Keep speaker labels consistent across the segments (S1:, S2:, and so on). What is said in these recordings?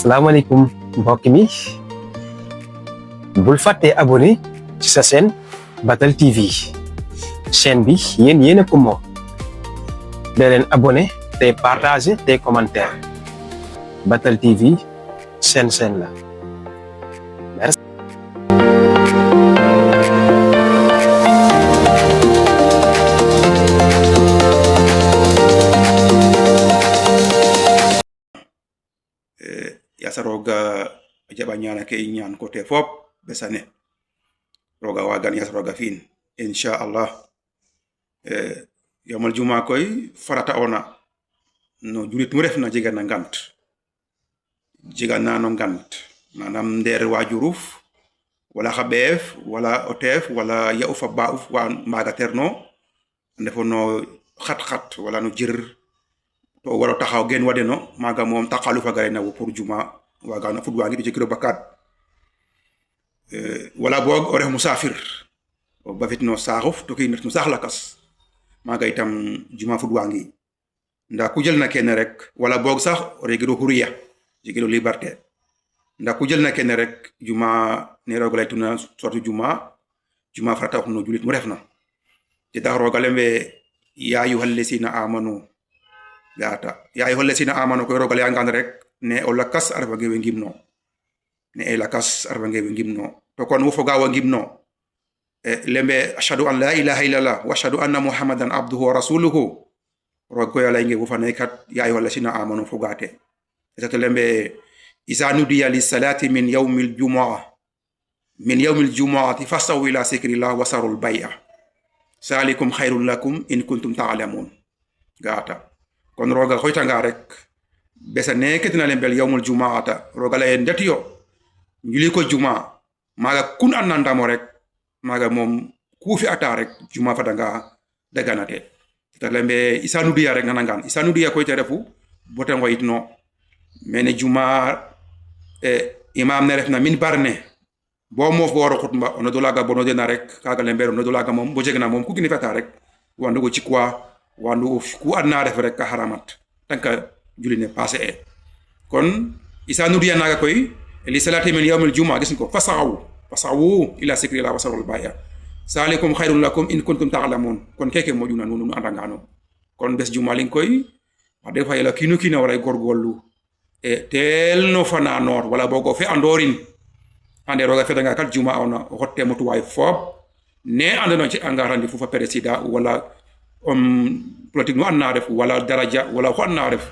S1: asalaamaaleykum mbokk mi bul fàtte abonné ci sa chaîne Batal TV chaîne bi yéen a ko moom da leen abonné tey partager tey commentaire Batal TV chaîne la merci.
S2: Yasa roga jaba ñana ke ñaan côté fop besane roga wagan yasa roga fin insha Allah yomal juma koy farata ona no julit mu ref na jega na ngant jega nano ngant manam nder wajuruf wala xabeef wala otef wala ya ufa bauf wa maga terno ndefo no xat wala no jir to waro taxaw gen wadeno maga mom taqalu fa garena pour juma waga na fudwa ngi jekiro bakat wala bog ore musafir o bafit no saxuf to ki net musax lakas maga itam juma fudwa ngi nda ku jël na ken rek wala bog sax ore giro huriya jekiro liberté nda ku jël na ken rek juma ne rogalay tuna sortu juma farata wax no julit mu refna te da rogalembe ya ayyuhal ladina amanu gata ya ayyuhal ladina amanu ko rogal ya ngan rek ne o lakas arba ngewe ngimno ne e lakas arba ngewe ngimno to kon wo foga wa ngimno lembe ashhadu an la ilaha illallah wa ashhadu anna muhammadan abduhu wa rasuluhu rogo ya lay ngewu fa ne kat ya ayyuhal ladina amanu fogate eto lembe isa nudiya lis salati min yawmil jumu'ati fasaw ila zikrillah wa sarul bay'a salikum khairul lakum in kuntum ta'lamun gata kon roga hoytanga rek besa neketina lembel yawmul jumaata roga la en datiyo njuli ko juma maga kun annandamo rek maga mom kufi ata rek juma fadanga daganate ta lembe isanu diya rek nanangan isanu diya ko terefu boten wayitno mene juma imam ne refna min barne bo mo fo waro khutba ono dolaga bono dena rek kaga lembe ono dolaga mom bo jegna mom ku gini fata rek wandu go ci quoi wandu ku adna def rek ka haramat tanka juline passé kon isa nudiya naga koy li salati min yawmil juma gis ko fasawu ila zikri la wasarul baya salikum khairul lakum in kuntum ta'lamun kon keke mo juna nunu andangano kon bes juma lin koy wade fa yela kinu kina wara gorgollu tel no fana nor wala bogo fe andorin ande roga fe danga kal juma ona hotte motu way fop ne andano ci angarandi fu fa presida wala politique no anna def wala daraja wala ko anna def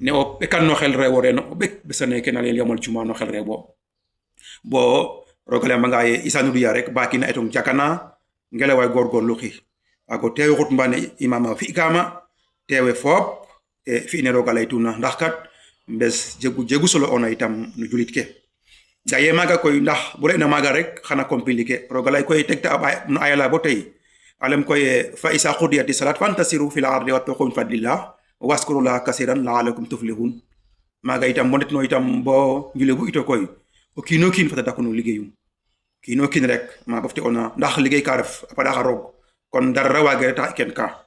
S2: ne o be kan no xel rewo reno be besane kenal yamal juma no xel rewo bo rogale ma ngaye isanu diya rek bakina etong jakana ngele way gorgor luxi ago tewe xut mbane imama fi kama tewe fop fi ne rogale tuna ndax kat mbes jegu solo ona itam no julit ke daye maga koy ndax bu reena maga rek xana compliqué rogale koy tekta no ayala bo tay alam koy fa isa qudiyati salat fantasiru fil ardi wattaqu min fadlillah waskurullaha kaseeran la'allakum tuflihun maga itam monet no itam bo njule bu ito koy o kino kin fata dakono ligeyum kino kin rek ma bafti ona ndax ligey ka ref pada xarog kon dar rawage ta ken ka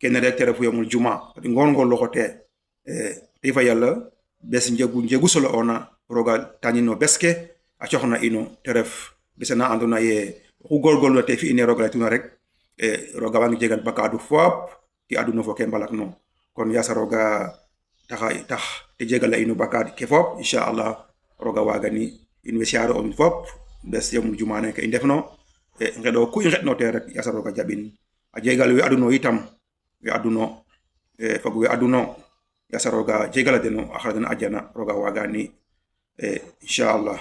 S2: ken rek tere fu yomul juma ngol loxote te fa yalla bes njegu solo ona roga tanino beske a coxna ino teref besana andona ye ku gorgol te fi ine roga tuna rek roga wangi jegal bakadu fop ki aduna fo ke mbalak no kon yasa roga tax te jegal la ino bakad ke fop inshallah roga wagani in wesiaro on fop bes yom jumane ke indefno ngedo ku ngetno te rek yasa roga jabin a jegal wi aduno itam wi aduno fagu wi aduno yasa roga jegal deno akhradana ajana roga wagani inshallah